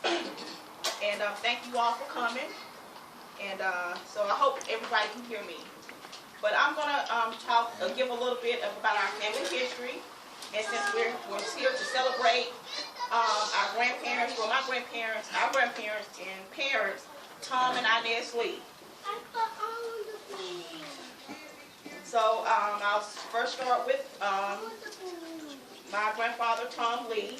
And thank you all for coming. And so I hope everybody can hear me. But I'm going to give a little bit about our family history. And since we're here to celebrate our grandparents, well, my grandparents, our grandparents, and parents, Tom and Inez Lee. So I'll first start with my grandfather, Tom Lee.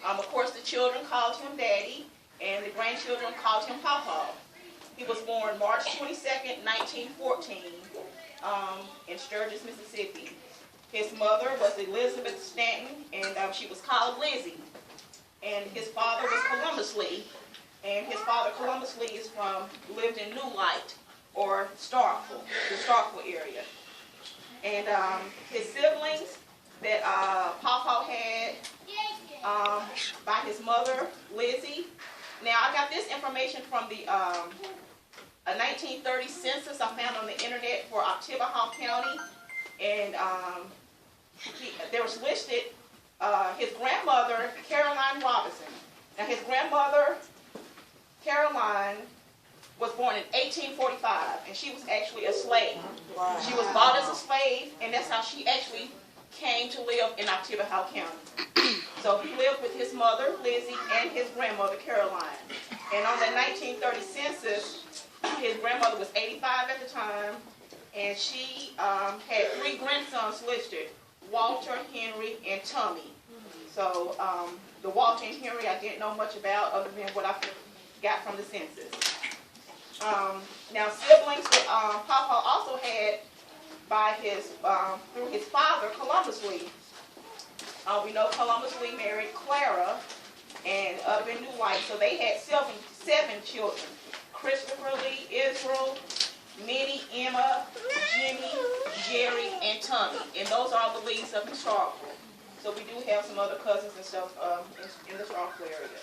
Of course, the children called him Daddy, and the grandchildren called him Pawpaw. He was born March 22nd, 1914, in Sturgis, Mississippi. His mother was Elizabeth Stanton, and she was called Lizzie. And his father was Columbus Lee, and his father, Columbus Lee, lived in New Light, or Starkville, the Starkville area. And his siblings that Pawpaw had by his mother, Lizzie. Now, I got this information from the 1930 census I found on the internet for Oktibbeha County. And there was listed his grandmother, Caroline Robinson. Now, his grandmother, Caroline, was born in 1845, and she was actually a slave. Wow. She was bought as a slave, and that's how she actually came to live in Oktibbeha County. So he lived with his mother, Lizzie, and his grandmother, Caroline. And on the 1930 census, his grandmother was 85 at the time, and she had 3 grandsons listed, Walter, Henry, and Tommy. So the Walter and Henry I didn't know much about other than what I got from the census. Now, siblings that Pawpaw also had through his father, Columbus Lee. We know Columbus Lee married Clara and up in New Light, so they had seven children. Christopher Lee, Israel, Minnie, Emma, Jimmy, Jerry, and Tommy. And those are all the Lees up in Starkville. So we do have some other cousins and stuff in the Starkville area.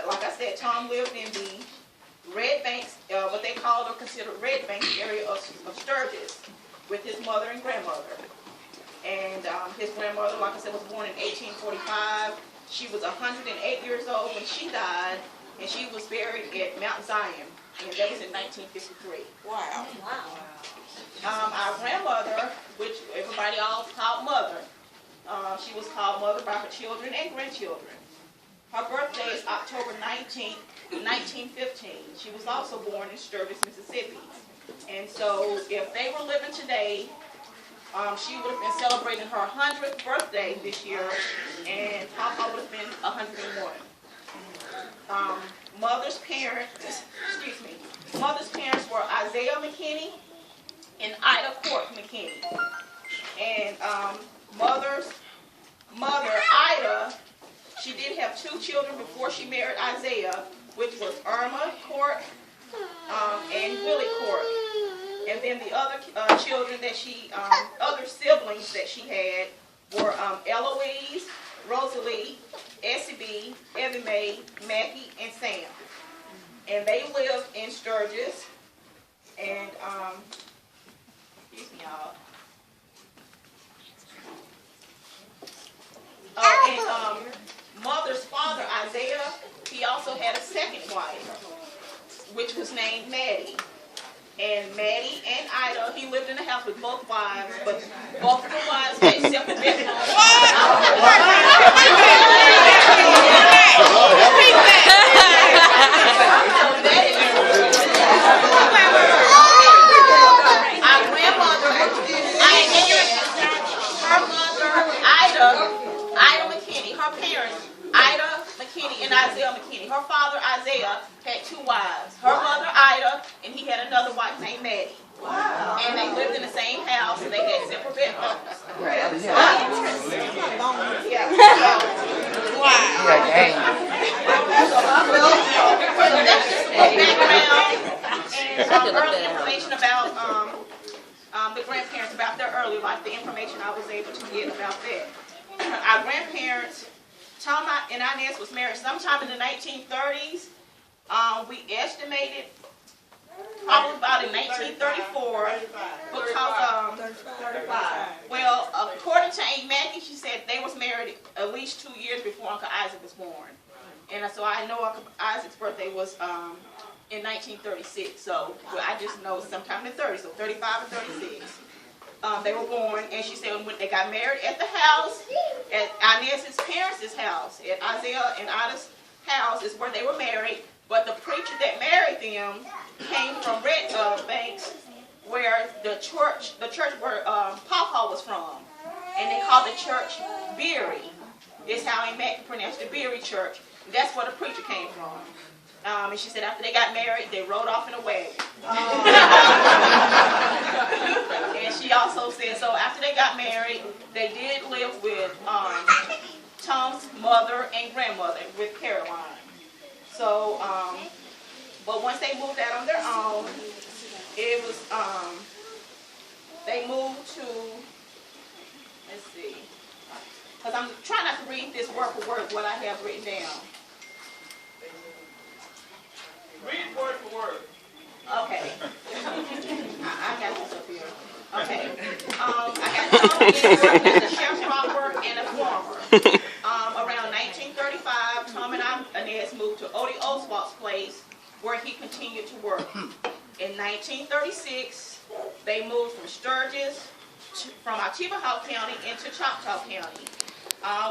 Like I said, Tom lived in the Red Banks, what they called or considered Red Banks area of Sturgis, with his mother and grandmother. And his grandmother, like I said, was born in 1845. She was 108 years old when she died, and she was buried at Mount Zion, and that was in 1953. Wow. Wow. Our grandmother, which everybody all called Mother, she was called Mother by her children and grandchildren. Her birthday is October 19th, 1915. She was also born in Sturgis, Mississippi. And so if they were living today, she would have been celebrating her 100th birthday this year, and Pawpaw would have been 101. Mother's parents were Isaiah McKinney and Ida Court McKinney. And mother's mother, Ida, she did have 2 children before she married Isaiah, which was Irma Court and Willie Court. And then the other children that other siblings that she had were Eloise, Rosalie, Essie B, Evie Mae, Mackie, and Sam. And they lived in Sturgis. And, excuse me, y'all. And Mother's father, Isaiah, he also had a second wife, which was named Maddie. And Maddie and Ida, he lived in the house with both wives, but both of the wives had separate bedrooms. Our grandmother, her mother, Ida McKinney, her parents, Ida McKinney and Isaiah McKinney. Her father, Isaiah, had 2 wives. Her mother, Ida, and he had another wife named Maddie. Wow. And they lived in the same house, and they had separate bedrooms. Yeah. Wow. So that's just a little background and early information about the grandparents, about their early life, the information I was able to get about that. Our grandparents, Tom and Inez was married sometime in the 1930s. We estimated probably about in 1934. Because, 35. Well, according to Aunt Maggie, she said they was married at least 2 years before Uncle Isaac was born. And so I know Uncle Isaac's birthday was in 1936. So well, I just know sometime in the 30s, so 35 and 36. They were born, and she said when they got married at the house, at Inez's parents' house, at Isaiah and Ida's house is where they were married. But the preacher that married them came from Red Banks, where the church where Papa was from, and they called the church Beery. Is how he pronounced the Beery Church. That's where the preacher came from. And she said after they got married, they rode off in a wagon. And she also said, so after they got married, they did live with Tom's mother and grandmother, with Caroline. So, but once they moved out on their own, it was, they moved to, let's see, because I'm trying not to read this word for word, what I have written down. Read word for word. Okay. I got this up here. Okay. I got Tom and Inez Lee, a sharecropper and a farmer. Around 1935, Tom and Inez moved to Odie Oswald's place, where he continued to work. In 1936, they moved from Sturgis, from Ochibahow County into Choctaw County,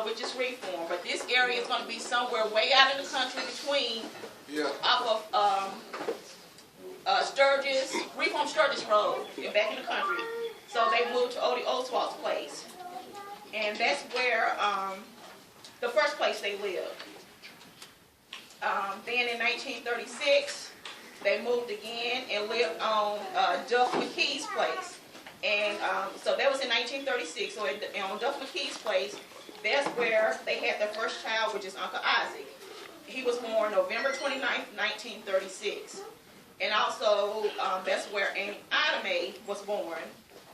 which is reform. But this area is going to be somewhere way out in the country between off of Sturgis, Reform Sturgis Road, and back in the country. So they moved to Odie Oswald's place. And that's where the first place they lived. Then in 1936, they moved again and lived on Duff McKee's place. And so that was in 1936. So on Duff McKee's place, that's where they had their first child, which is Uncle Isaac. He was born November 29th, 1936. And also, that's where Aunt Ida Mae was born.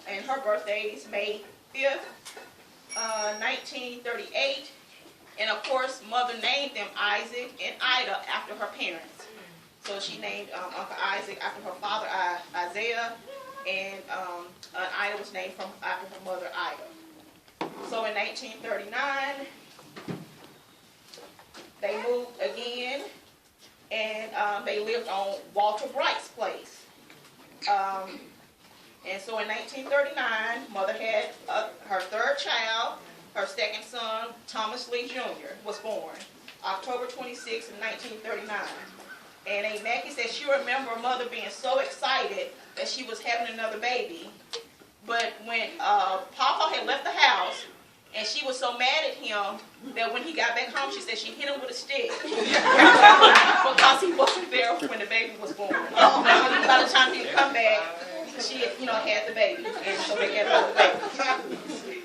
And her birthday is May 5th, 1938. And of course, Mother named them Isaac and Ida after her parents. So she named Uncle Isaac after her father, Isaiah. And Ida was named after her mother, Ida. So in 1939, they moved again, and they lived on Walter Bright's place. And so in 1939, Mother had her third child, her second son, Thomas Lee Jr., was born October 26, 1939. And Aunt Mackie said she remembered Mother being so excited that she was having another baby. But when Papa had left the house, and she was so mad at him that when he got back home, she said she hit him with a stick because he wasn't there when the baby was born. By the time he come back, she had, had the baby, and so they had another baby.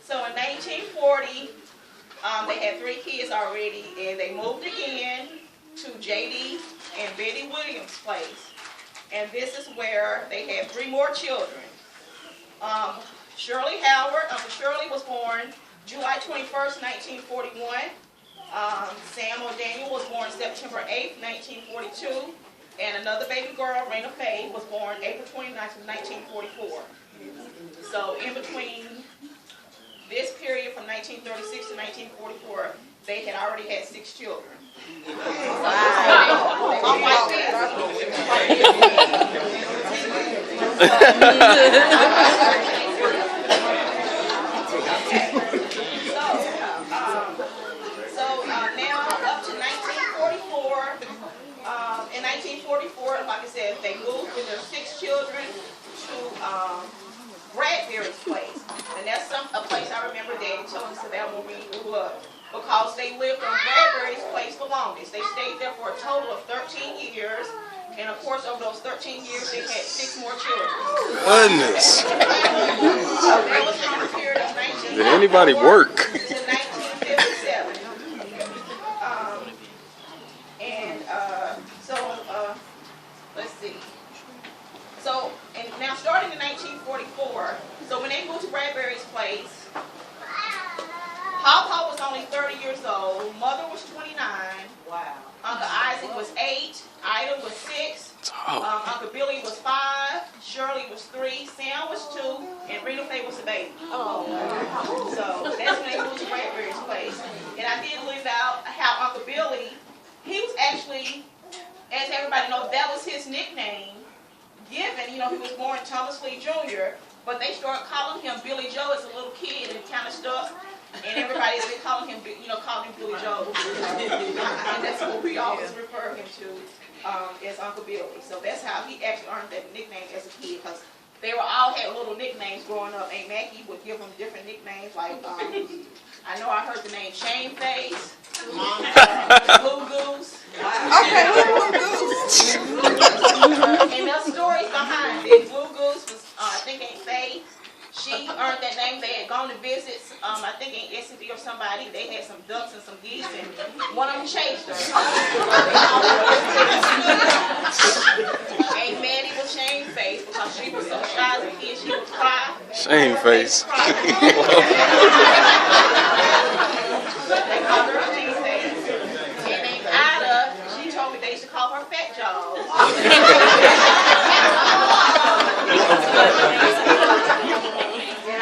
So in 1940, they had 3 kids already, and they moved again to J.D. and Betty Williams' place, and this is where they had 3 more children. Shirley Howard, Uncle Shirley was born July 21st, 1941. Sam O'Daniel was born September 8th, 1942. And another baby girl, Raina Faye, was born April 29th, 1944. So in between this period from 1936 to 1944, they had already had 6 children. Now up to 1944. In 1944, like I said, they moved with their 6 children to Bradbury's place, and that's a place I remember Daddy telling us about when we grew up, because they lived on Bradbury's place the longest. They stayed there for a total of 13 years. And of course, over those 13 years, they had 6 more children. Goodness. So that was from the period of 1954 Did anybody work? to 1957. Let's see. So, and now starting in 1944, so when they moved to Bradbury's place, Papa was only 30 years old, Mother was 29. Wow. Uncle Isaac was 8, Ida was 6, Uncle Billy was 5, Shirley was 3, Sam was 2, and Rita Faye was a baby. Oh. So that's when they moved to Bradbury's place. And I did leave out how Uncle Billy nickname given. You know, he was born Thomas Lee Jr., but they started calling him Billy Joe as a little kid, and it kind of stuck. And everybody's been calling him, calling him Billy Joe. And that's what we always refer him to as Uncle Billy. So that's how he actually earned that nickname as a kid, because they all had little nicknames growing up. Aunt Mackie would give them different nicknames, like I know I heard the name Shame Face, Blue Goose. Okay, Blue Goose. And there's stories behind it. Blue Goose was, I think Aunt Faye. She earned that name. They had gone to visit, I think Aunt S&D or somebody. They had some ducks and some geese, and one of them chased her. Aunt Maddie was Shame Face because she was so shy as a kid. She would cry. Shame Face. They called her Shame Face. And Aunt Ida, she told me they used to call her Fat Jaws.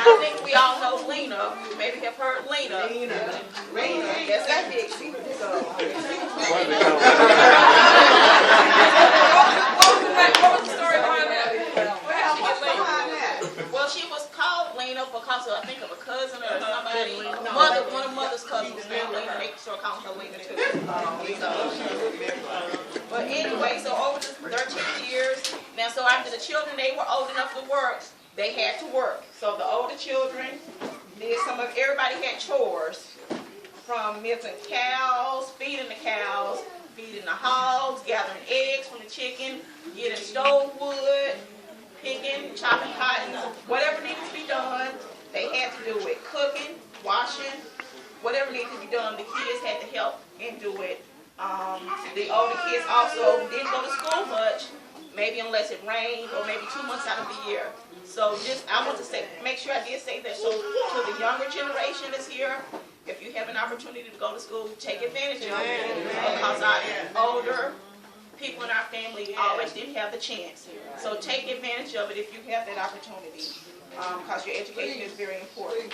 I think we all know Lena. You maybe have heard Lena. Lena. Yes, I did. What was the story behind that? Well, she was called Lena because of, I think, of a cousin or somebody. One of mother's cousins was named Lena. They started calling her Lena too. But anyway, so over the 13 years, now so after the children, they were old enough to work. They had to work. So the older children did everybody had chores, from milking cows, feeding the cows, feeding the hogs, gathering eggs from the chicken, getting stove wood, picking, chopping cotton, whatever needed to be done, they had to do it. Cooking, washing, whatever needed to be done, the kids had to help and do it. The older kids also didn't go to school much, maybe unless it rained or maybe 2 months out of the year. So I want to make sure I did say that. So to the younger generation that's here, if you have an opportunity to go to school, take advantage of it. Because our older people in our family always didn't have the chance. So take advantage of it if you have that opportunity. Because your education is very important.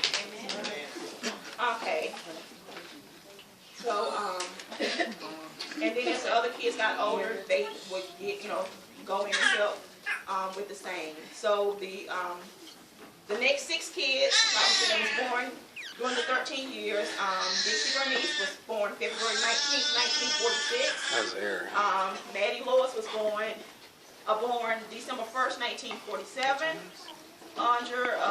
Okay. So, and then as the other kids got older, they would get, go in and help with the same. So the next 6 kids, like I said, was born during the 13 years. Dixie Bernice was born February 19th, 1946. That's Aaron. Maddie Lois was born December 1st, 1947.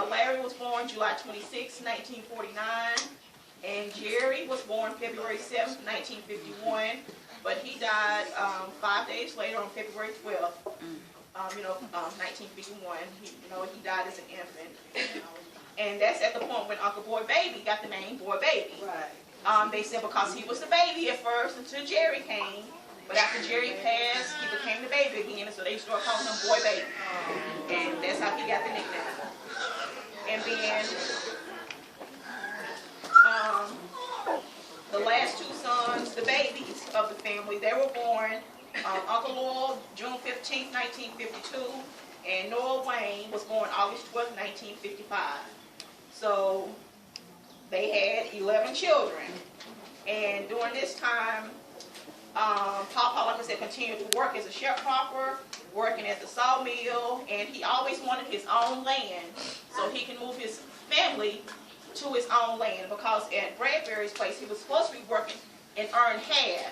Larry was born July 26, 1949. And Jerry was born February 7th, 1951. But he died 5 days later on February 12th. 1951. He died as an infant. And that's at the point when Uncle Boy Baby got the name Boy Baby. Right. They said because he was the baby at first until Jerry came. But after Jerry passed, he became the baby again. And so they started calling him Boy Baby. And that's how he got the nickname. And then the last 2 sons, the babies of the family, they were born Uncle Lowell, June 15th, 1952, and Noah Wayne was born August 12th, 1955. So they had 11 children. And during this time, Papa, like I said, continued to work as a sharecropper, working at the sawmill, and he always wanted his own land so he can move his family to his own land, because at Bradbury's place, he was supposed to be working and earn half.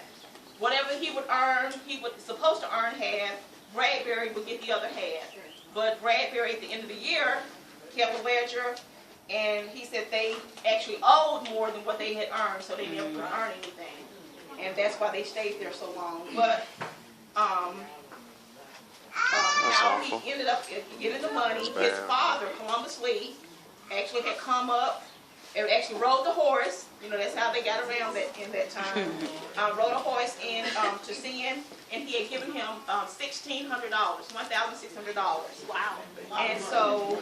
Whatever he would earn, he was supposed to earn half. Bradbury would get the other half. But Bradbury, at the end of the year, kept a ledger, and he said they actually owed more than what they had earned, so they never could earn anything. And that's why they stayed there so long. But how he ended up getting the money, his father, Columbus Lee, actually had come up and actually rode the horse. That's how they got around in that time. Rode a horse in to see him, and he had given him $1,600, $1,600. Wow. And so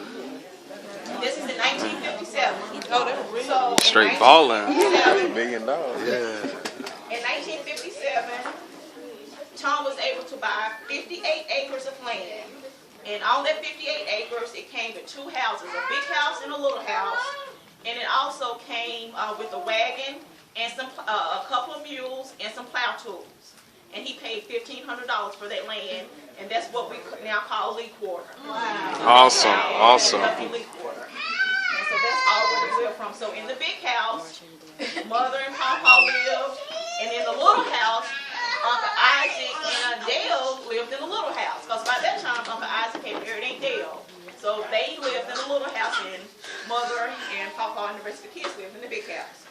this is in 1957. So Straight balling. $1 million. Yeah. In 1957, Tom was able to buy 58 acres of land. And on that 58 acres, it came with 2 houses, a big house and a little house. And it also came with a wagon and a couple of mules and some plow tools. and he paid $1,500 for that land, and that's what we now call Lee Quarter. Awesome, awesome. Lee Quarter. And so that's all where we live from. So in the big house, Mother and Papa lived, and in the little house, Uncle Isaac and Dale lived in the little house. Because by that time, Uncle Isaac had married Aunt Dale. So they lived in the little house, and Mother and Papa and the rest of the kids lived in the big house.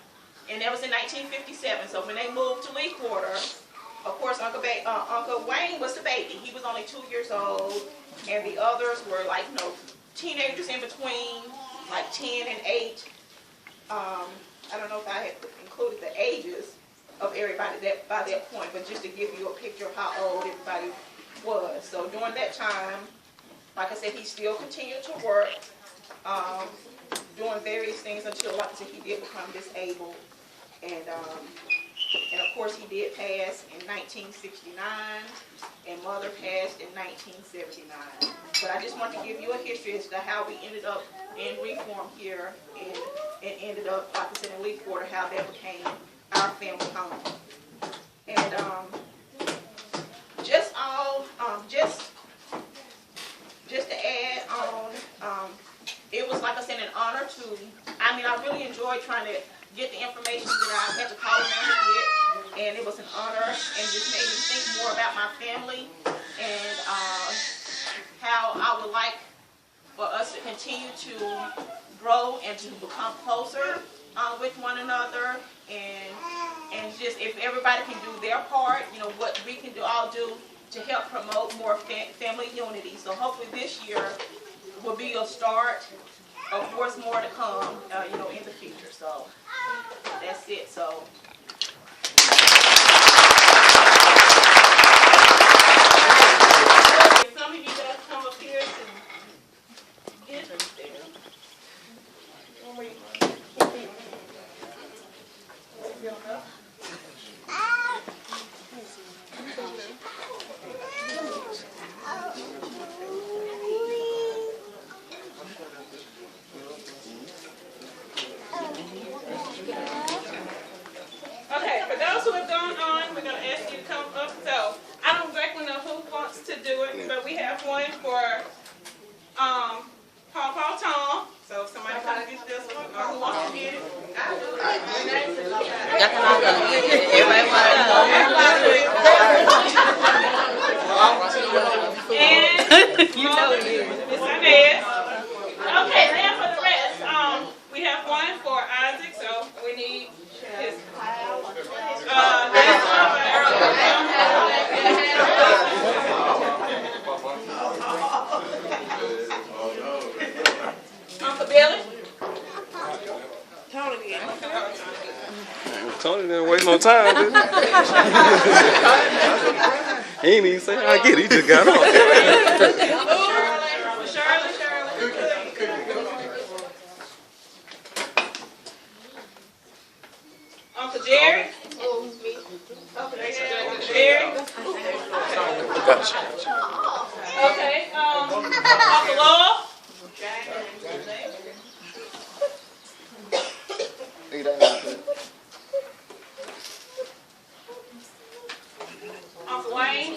And that was in 1957. So when they moved to Lee Quarter, of course, Uncle Wayne was the baby. He was only 2 years old, and the others were like, teenagers in between, like 10 and 8. I don't know if I had included the ages of everybody by that point, but just to give you a picture of how old everybody was. So during that time, like I said, he still continued to work, doing various things until, like I said, he did become disabled. And of course, he did pass in 1969, and Mother passed in 1979. But I just want to give you a history as to how we ended up in Reform here, and ended up, like I said, in Lee Quarter, how that became our family home. And just to add on, it was, like I said, an honor to, I really enjoyed trying to get the information that I had to call around to get, and it was an honor, and just made me think more about my family, and how I would like for us to continue to grow and to become closer with one another, and just if everybody can do their part, what we can all do to help promote more family unity. So hopefully this year will be a start. Of course, more to come, in the future. So that's it. So. If some of you guys come up here to get them there. Okay, for those who have gone on, we're going to ask you to come up. So, I don't exactly know who wants to do it, but we have one for Paw Tom. So, if somebody wants to get this one, or who wants to get it? I'll do it. Everybody wants to. And Miss Inez. Okay, now for the rest, we have one for Isaac, so we need his. Uncle Billy? Tony didn't waste no time, did he? He ain't even say I get it, he just got off. Shirley. Uncle Jerry? Jerry? Okay, Uncle Lowell? Uncle Wayne?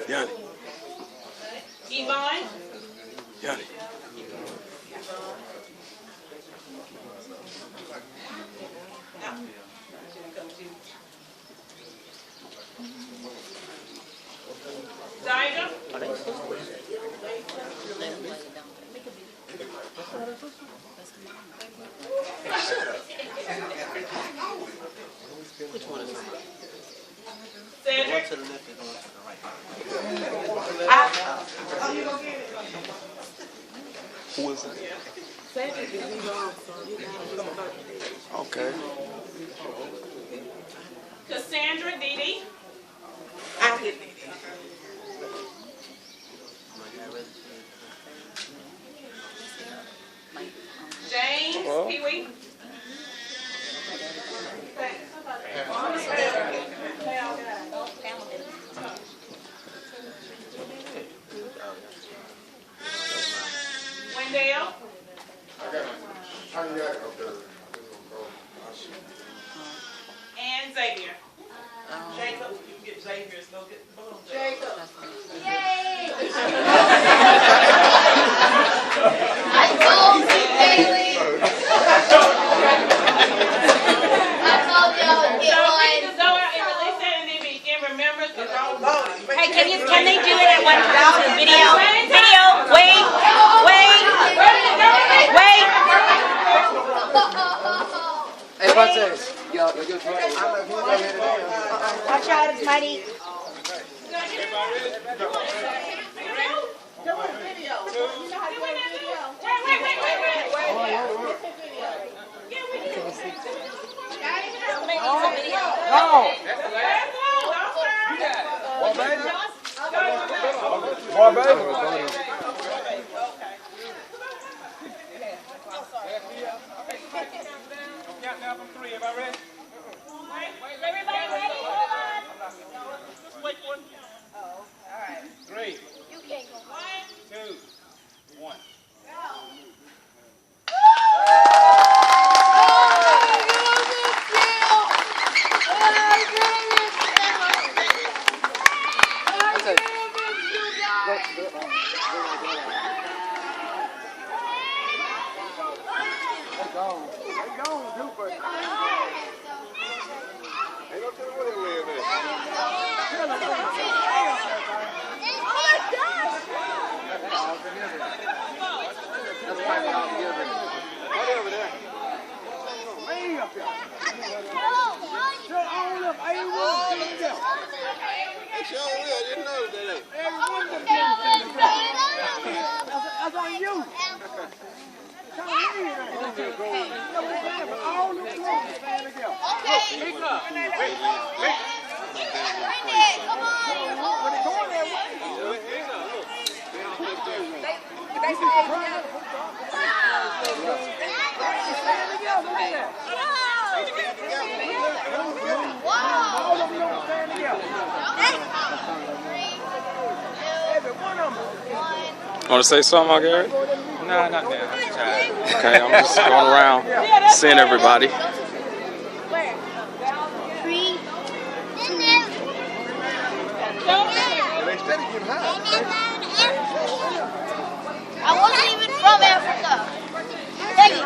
Yanni. Yvonne? Yanni. Dinah? Which one is it? Cedric? To the left and one to the right. Who is it? Cedric is legal also. You got his birthday. Okay. Cassandra Dee. I get it. James Well. Pee Wee. Wendell. And Xavier. Jacob, you can get Xavier's. Go get the balloon. Jacob. Yay! I told you, Bailey. I told y'all to get one. Go out and release that and then we can remember because I was Hey, can they do it at one time? Video. Wait. Hey, what's this? Yo, you're Watch out, it's muddy. Countdown from 3. Everybody ready? Everybody ready? Hold on. Wait for it. Oh, all right. 3. You can't go. 2. 1. That's on you. Want to say something, Gary? No, not now. Okay, I'm just going around seeing everybody. Three. I wasn't even from Africa. Thank you.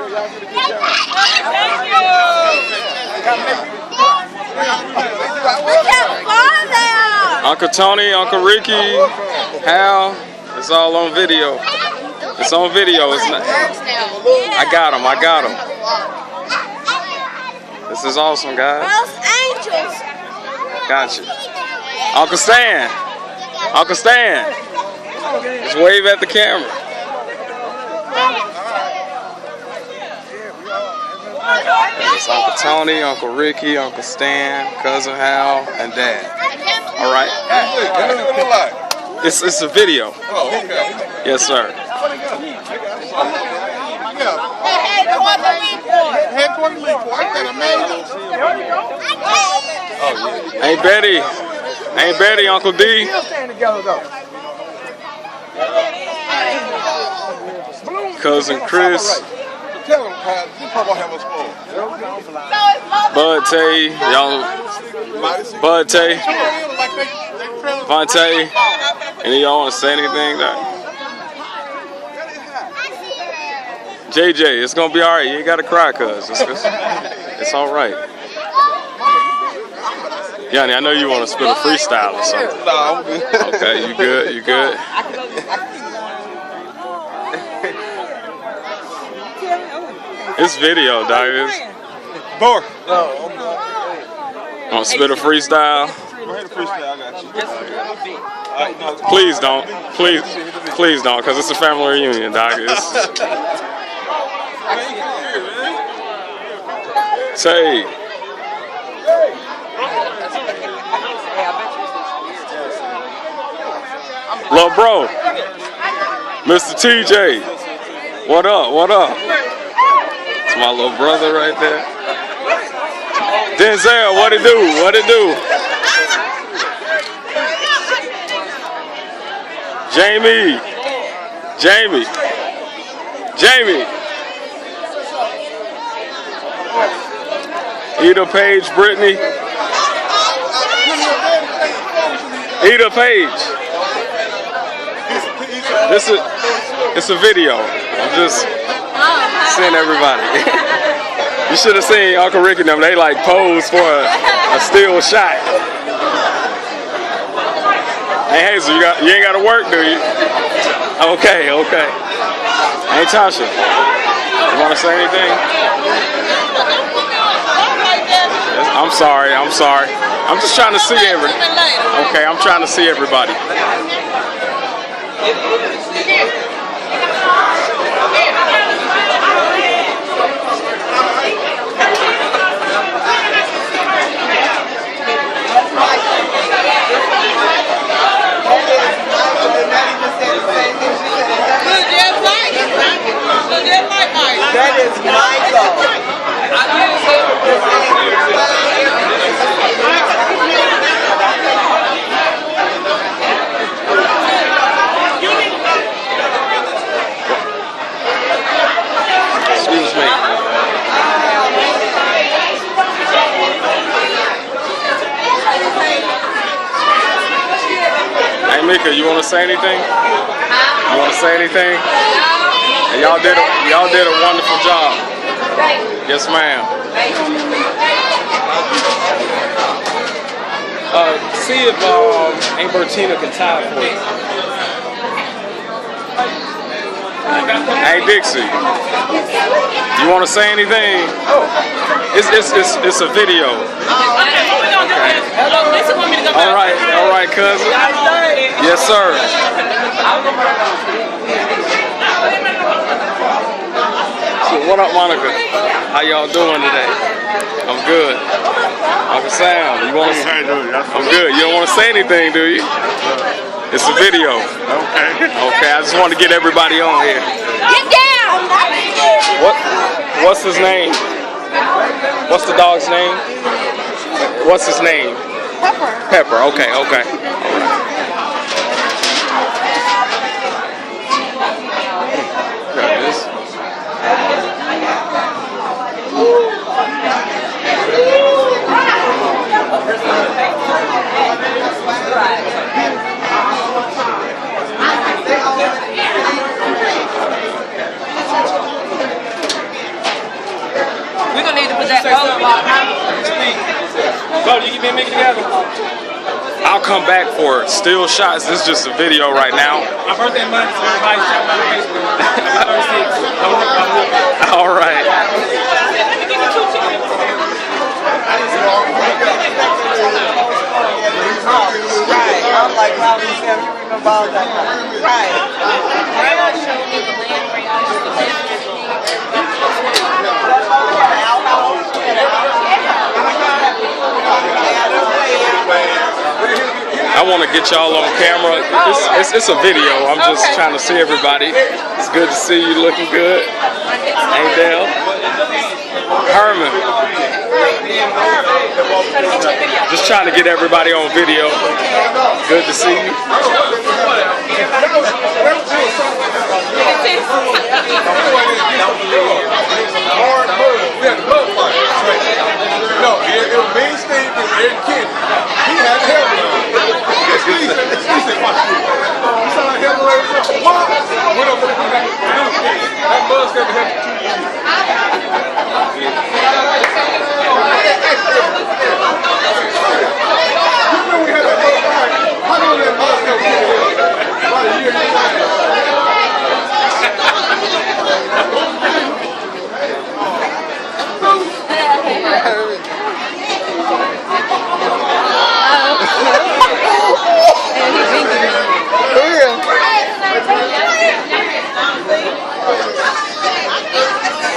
Uncle Tony, Uncle Ricky, Hal, it's all on video. It's on video. It's not, I got him. This is awesome, guys. Angels. Got you. Uncle Stan. Just wave at the camera. It's Uncle Tony, Uncle Ricky, Uncle Stan, Cousin Hal, and Dad. All right. It's a video. Oh, okay. Yes, sir. Ain't Betty, Uncle D. Cousin Chris. Bud Tay, y'all. Bud Tay. Vontae. Any of y'all want to say anything? JJ, it's gonna be all right. You ain't gotta cry, cuz it's all right. Yanni, I know you want to spit a freestyle or something. No. Okay, you good? It's video, dog. Door. Want to spit a freestyle? Go ahead and freestyle. I got you. Please don't, cause it's a family reunion, dog. Say. Lil' bro, Mr. TJ, what up? It's my little brother right there. Denzel, what it do? Jamie. Ida Page, Brittany. Ida Page. It's a video. I'm just seeing everybody. You should have seen Uncle Ricky and them. They like posed for a still shot. Hey Hazel, you ain't got to work, do you? Okay. Hey Tasha, you want to say anything? I'm sorry. I'm just trying to see Okay, I'm trying to see everybody. That is Michael. Excuse me. Hey Mika, you want to say anything? You want to say anything? And y'all did a wonderful job. Yes, ma'am. See if Aunt Bertina can tie for you. Hey Dixie, you want to say anything? It's a video. All right, cousin. Yes, sir. So what up, Monica? How y'all doing today? I'm good. Uncle Sam, you want to say? I'm good. You don't want to say anything, do you? It's a video. Okay, I just want to get everybody on here. Get down! What's his name? What's the dog's name? What's his name? Pepper. Okay. All right. Got this. We're gonna need to put that roll on. So you can make it together. I'll come back for still shots. This is just a video right now. My birthday month, so everybody check my Facebook. Happy 36. All right. Right. I'm like, how do you remember all that? Right. I want to get y'all on camera. It's a video. I'm just trying to see everybody. It's good to see you looking good. Hey, Dale. Herman. Just trying to get everybody on video. Good to see you. No, it was main stage with Eric Kid. He had hair on. He said, watch this. You sound like hell like what? Went up to the back. That buzz never had 2 years. You remember we had that buzz fight? How long that buzz never had? About a year and a half.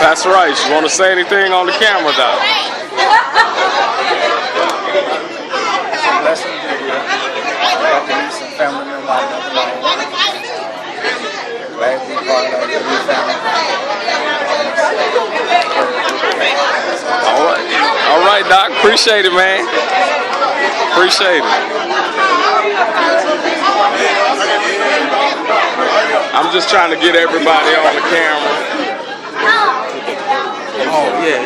That's right. You want to say anything on the camera, Doc? Blessing to you. Got to meet some family members. Glad to be part of your family. All right, Doc. Appreciate it, man. Appreciate it. I'm just trying to get everybody on the camera. Oh, yeah.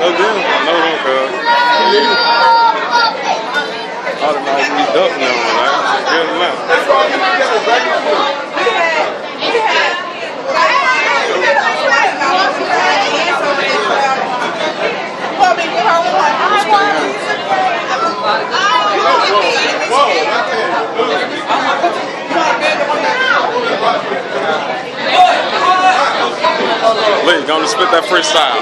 No deal. No, don't cuz. Automatically be duck now, right? Get them out. That's why you get a regular food. Lee, gonna spit that freestyle.